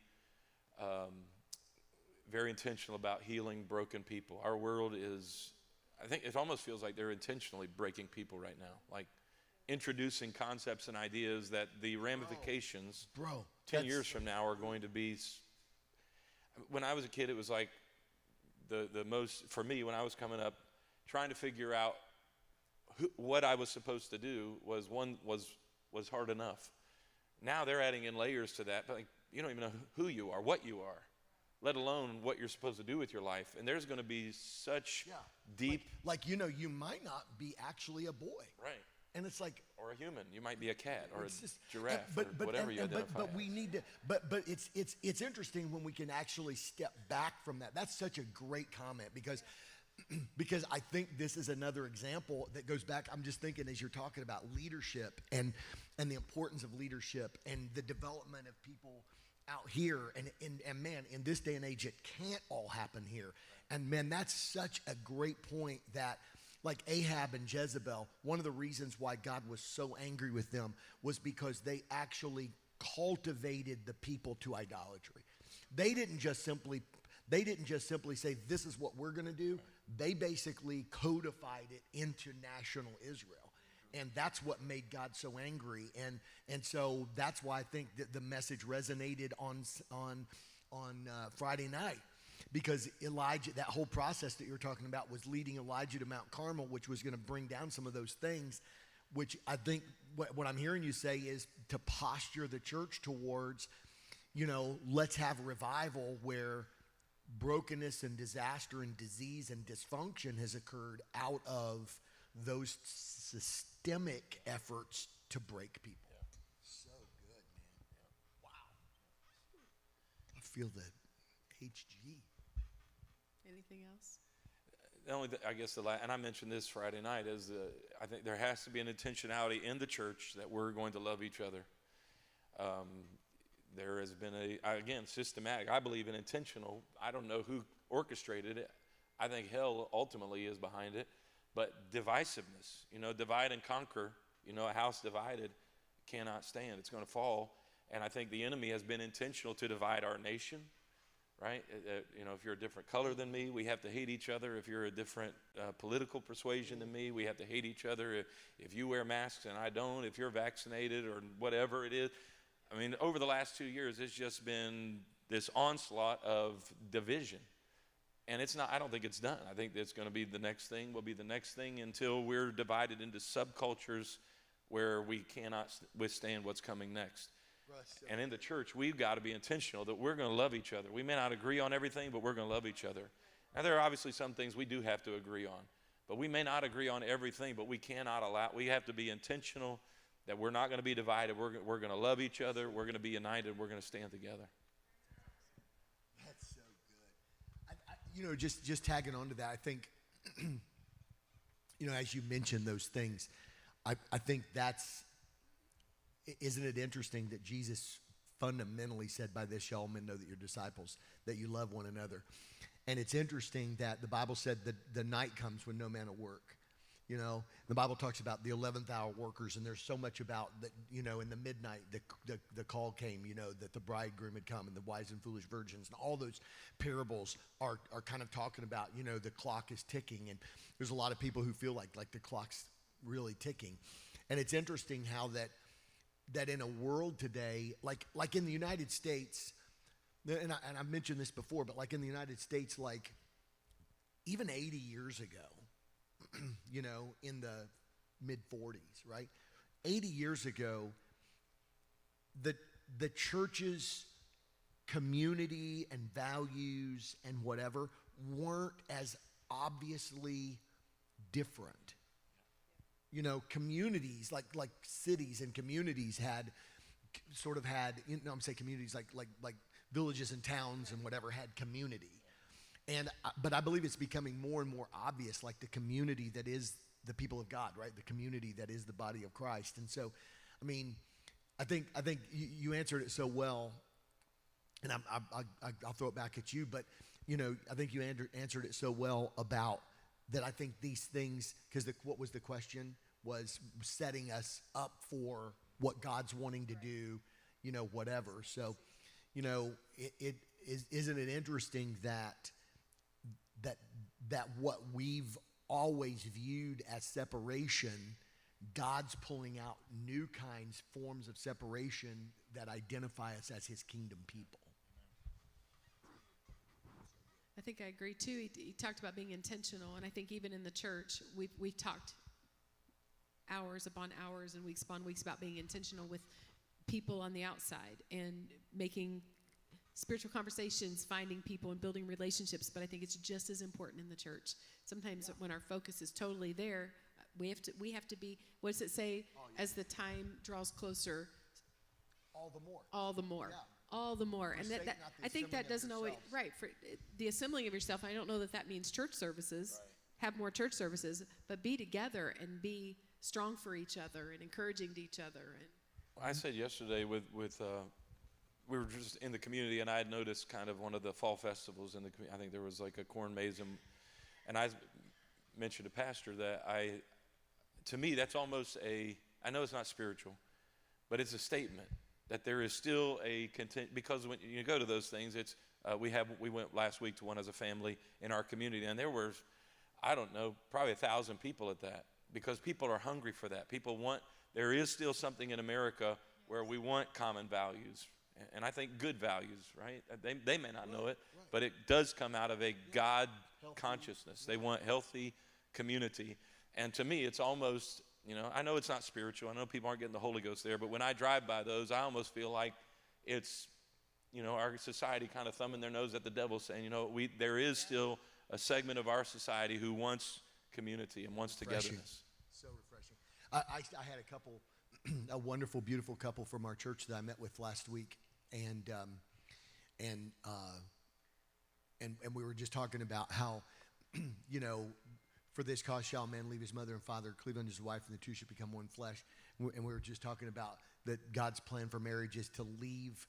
very intentional about healing broken people. Our world is, I think it almost feels like they're intentionally breaking people right now. Like introducing concepts and ideas that the ramifications 10 years from now are going to be. When I was a kid, it was like the most, for me, when I was coming up, trying to figure out what I was supposed to do was hard enough. Now they're adding in layers to that, but like, you don't even know who you are, what you are, let alone what you're supposed to do with your life. And there's going to be such deep... Like, you might not be actually a boy. Right. And it's like... Or a human. You might be a cat or a giraffe or whatever you identify But we need to... But it's interesting when we can actually step back from that. That's such a great comment because because I think this is another example that goes back. I'm just thinking as you're talking about leadership and the importance of leadership and the development of people out here. And man, in this day and age, it can't all happen here. And man, that's such a great point that like Ahab and Jezebel, one of the reasons why God was so angry with them was because they actually cultivated the people to idolatry. They didn't just simply say, this is what we're going to do. They basically codified it into national Israel. And that's what made God so angry. And so that's why I think that the message resonated on Friday night. Because Elijah, that whole process that you're talking about was leading Elijah to Mount Carmel, which was going to bring down some of those things, which I think what I'm hearing you say is to posture the church towards, let's have revival where brokenness and disaster and disease and dysfunction has occurred out of those systemic efforts to break people. Yeah. So good, man. Wow. I feel the HG. Anything else? The only, I guess, and I mentioned this Friday night, is I think there has to be an intentionality in the church that we're going to love each other. There has been again, systematic, I believe in intentional. I don't know who orchestrated it. I think hell ultimately is behind it. But divisiveness, divide and conquer, a house divided cannot stand. It's going to fall. And I think the enemy has been intentional to divide our nation, right? If you're a different color than me, we have to hate each other. If you're a different political persuasion than me, we have to hate each other. If you wear masks and I don't, if you're vaccinated or whatever it is. I mean, over the last 2 years, it's just been this onslaught of division. And it's not, I don't think it's done. I think it's going to be the next thing, will be the next thing until we're divided into subcultures where we cannot withstand what's coming next. And in the church, we've got to be intentional that we're going to love each other. We may not agree on everything, but we're going to love each other. Now, there are obviously some things we do have to agree on, but we may not agree on everything, but we we have to be intentional that we're not going to be divided. We're going to love each other. We're going to be united. We're going to stand together. That's so good. Just tagging on to that, I think, as you mentioned those things, I think isn't it interesting that Jesus fundamentally said, by this shall all men know that you're disciples, that you love one another. And it's interesting that the Bible said that the night comes when no man will work. The Bible talks about the 11th hour workers, and there's so much about that, in the midnight, the call came, that the bridegroom had come and the wise and foolish virgins, and all those parables are kind of talking about, the clock is ticking, and there's a lot of people who feel like the clock's really ticking. And it's interesting how that in a world today, like in the United States, and I've mentioned this before, but like in the United States, like even 80 years ago, in the mid-40s, right? 80 years ago, the church's community and values and whatever weren't as obviously different. Communities like cities and communities had I'm saying communities like villages and towns and whatever had community. But I believe it's becoming more and more obvious, like the community that is the people of God, right? The community that is the body of Christ. And so, I mean, I think you answered it so well, and I'll throw it back at you. But I think you answered it so well about that. I think these things, because what was the question? Was setting us up for what God's wanting to do, whatever. So, isn't it interesting that what we've always viewed as separation, God's pulling out new forms of separation that identify us as his kingdom people. I think I agree too. He talked about being intentional, and I think even in the church, we've talked hours upon hours and weeks upon weeks about being intentional with people on the outside and making spiritual conversations, finding people and building relationships. But I think it's just as important in the church. Sometimes when our focus is totally there, we have to be, what does it say? As the time draws closer, all the more. All the more. all the more. And that Forsake not the I think that assembling of doesn't always, yourselves. right, for the assembling of yourself, I don't know that that means church services, have more church services, but be together and be strong for each other and encouraging to each other. And I said yesterday we were just in the community, and I had noticed kind of one of the fall festivals in the community. I think there was like a corn maze, and I mentioned to Pastor that to me, that's almost I know it's not spiritual, but it's a statement that there is still a content, because when you go to those things, it's we went last week to one as a family in our community, and there was, I don't know, probably 1,000 people at that, because people are hungry for that. There is still something in America where we want common values, and I think good values, right? They may not know it, but it does come out of a God consciousness. They want healthy community, and to me, it's almost, I know it's not spiritual. I know people aren't getting the Holy Ghost there, but when I drive by those, I almost feel like it's, our society kind of thumbing their nose at the devil, saying, there is still a segment of our society who wants community and wants togetherness. So refreshing. I had a couple, a wonderful, beautiful couple from our church that I met with last week, and we were just talking about how, for this cause shall a man leave his mother and father, cleave unto his wife, and the two should become one flesh. And we were just talking about that God's plan for marriage is to leave,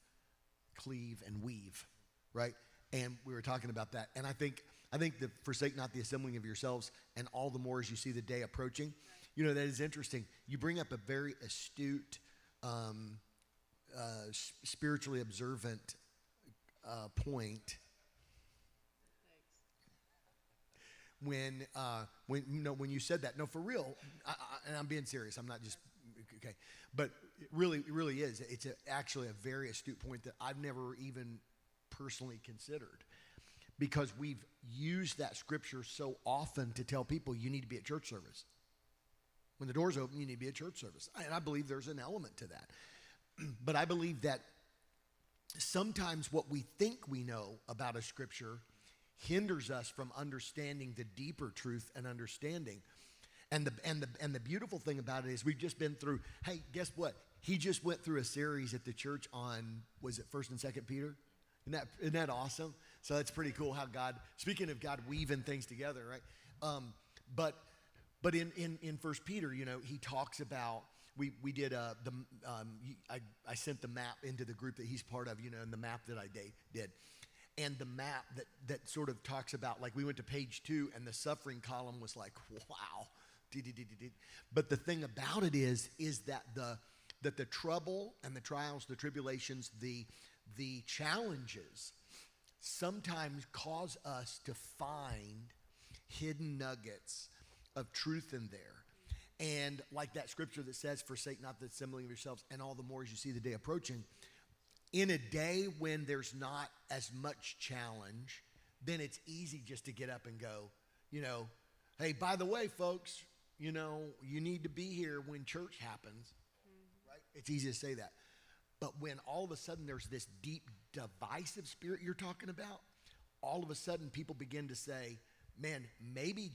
cleave, and weave, right? And we were talking about that. And I think that forsake not the assembling of yourselves, and all the more as you see the day approaching. That is interesting. You bring up a very astute, spiritually observant point. When you said that. No, for real, and I'm being serious. I'm not just, okay. But it really is. It's actually a very astute point that I've never even personally considered, because we've used that scripture so often to tell people you need to be at church service. When the door's open, you need to be at church service. And I believe there's an element to that. But I believe that sometimes what we think we know about a scripture hinders us from understanding the deeper truth and understanding. And the beautiful thing about it is we've just been through, hey, guess what? He just went through a series at the church on, was it 1st and 2nd Peter? Isn't that awesome? So that's pretty cool how God, speaking of God weaving things together, right? But in 1 Peter, he talks about, we did I sent the map into the group that he's part of, and the map that I did. And the map that sort of talks about, like, we went to page 2 and the suffering column was like, wow. But the thing about it is that the trouble and the trials, the tribulations, the challenges sometimes cause us to find hidden nuggets of truth in there. And like that scripture that says, forsake not the assembling of yourselves, and all the more as you see the day approaching. In a day when there's not as much challenge, then it's easy just to get up and go, hey, by the way, folks, you need to be here when church happens, right? It's easy to say that. But when all of a sudden there's this deep divisive spirit you're talking about, all of a sudden people begin to say, man, maybe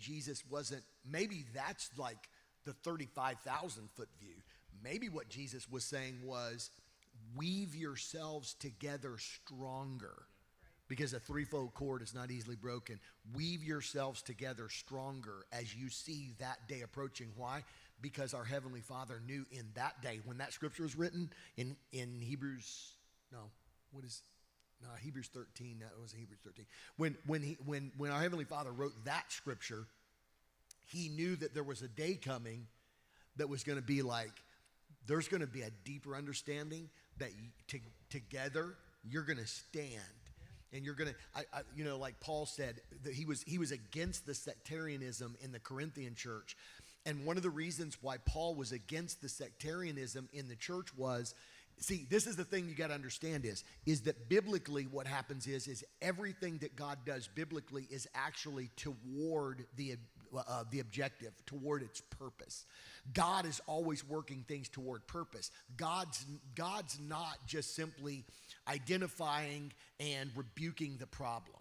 maybe that's like the 35,000 foot view. Maybe what Jesus was saying was, weave yourselves together stronger, because a threefold cord is not easily broken. Weave yourselves together stronger as you see that day approaching. Why? Because our Heavenly Father knew in that day, when that scripture was written in Hebrews 13. That was Hebrews 13. When our Heavenly Father wrote that scripture, he knew that there was a day coming that was going to be like, there's going to be a deeper understanding that together you're going to stand. And you're going to, like Paul said, that he was against the sectarianism in the Corinthian church. And one of the reasons why Paul was against the sectarianism in the church was, see, this is the thing you got to understand is that biblically what happens is everything that God does biblically is actually toward the objective, toward its purpose. God is always working things toward purpose. God's not just simply identifying and rebuking the problem,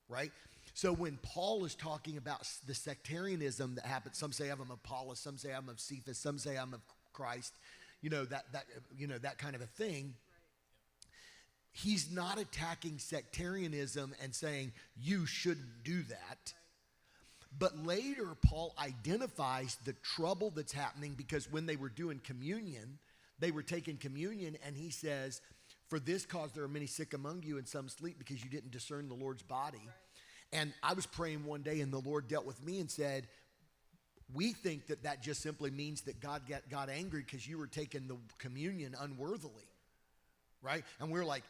right? So when Paul is talking about the sectarianism that happens, some say I'm of Apollos, some say I'm of Cephas, some say I'm of Christ, that kind of a thing. he's not attacking sectarianism and saying you shouldn't do that. But later, Paul identifies the trouble that's happening because when they were doing communion, they were taking communion, and he says, for this cause there are many sick among you and some sleep because you didn't discern the Lord's body. Right. And I was praying one day, and the Lord dealt with me and said, we think that that just simply means that God got angry because you were taking the communion unworthily, right? And we're like,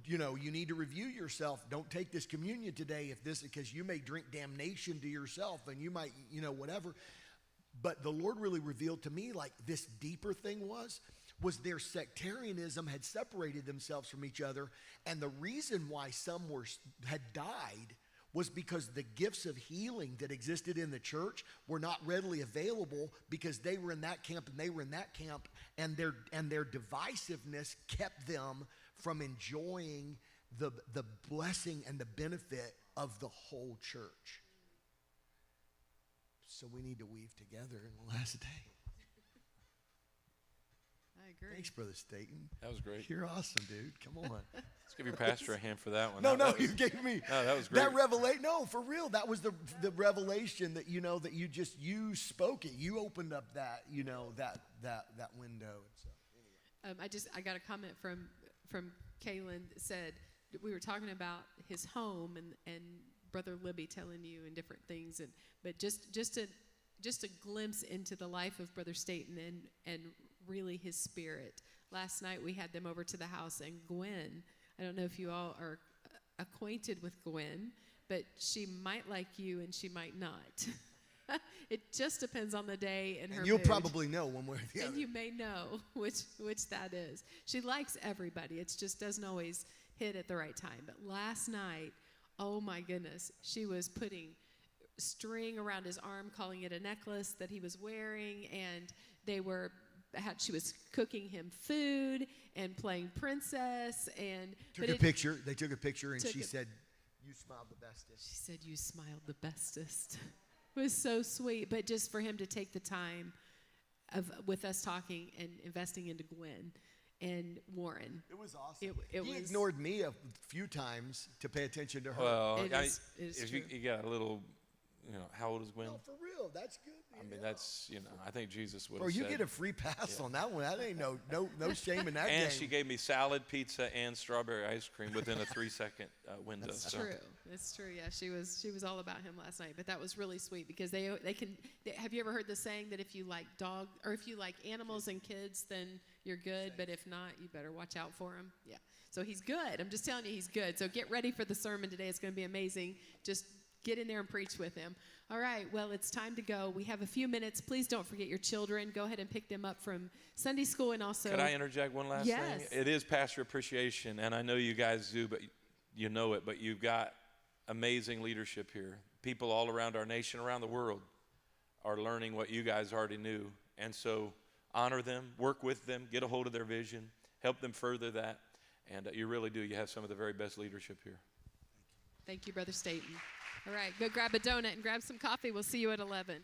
you need to review yourself. Don't take this communion today because you may drink damnation to yourself and you might, whatever. But the Lord really revealed to me like this deeper thing was their sectarianism had separated themselves from each other. And the reason why some had died was because the gifts of healing that existed in the church were not readily available because they were in that camp and they were in that camp, and their divisiveness kept them from enjoying the blessing and the benefit of the whole church. So we need to weave together in the last day. I agree. Thanks, Brother Staten. That was great. You're awesome, dude. Come on. Let's give your pastor a hand for that one. No, you gave me. No, that was great. That revelation. No, for real. That was the revelation that you spoke it. You opened up that that window. And so, I got a comment from Kaylin that said we were talking about his home and Brother Libby telling you and different things, but just a glimpse into the life of Brother Staten and really his spirit. Last night we had them over to the house, and Gwen, I don't know if you all are acquainted with Gwen, but she might like you and she might not. It just depends on the day and her you'll mood. probably know one way or the other. And you may know which that is. She likes everybody. It just doesn't always hit at the right time. But last night, oh my goodness, she was putting string around his arm, calling it a necklace that he was wearing, and she was cooking him food and playing princess and They took a picture, and she said, "You smiled the bestest." She said, "You smiled the bestest." It was so sweet, but just for him to take the time with us talking and investing into Gwen and Warren. It was awesome. He ignored me a few times to pay attention to her. Well, It is if true. you got a little, how old is Gwen? No, for real, that's good. I mean, that's, I think Jesus would Bro, have you said. get a free pass on that one. That ain't no shame in that game. And she gave me salad, pizza, and strawberry ice cream within a 3-second window. It's true. It's true. Yeah, she was all about him last night. But that was really sweet because they have you ever heard the saying that if you like if you like animals and kids, then you're good. But if not, you better watch out for him. Yeah. So he's good. I'm just telling you, he's good. So get ready for the sermon today. It's going to be amazing. Just get in there and preach with him. All right, well, it's time to go. We have a few minutes. Please don't forget your children. Go ahead and pick them up from Sunday school and also... Could I interject one last thing? It is Pastor Appreciation, and I know you guys do, but you know it, but you've got amazing leadership here. People all around our nation, around the world, are learning what you guys already knew. And so honor them, work with them, get a hold of their vision, help them further that. And you really do. You have some of the very best leadership here. Thank you, Brother Staten. All right, go grab a donut and grab some coffee. We'll see you at 11.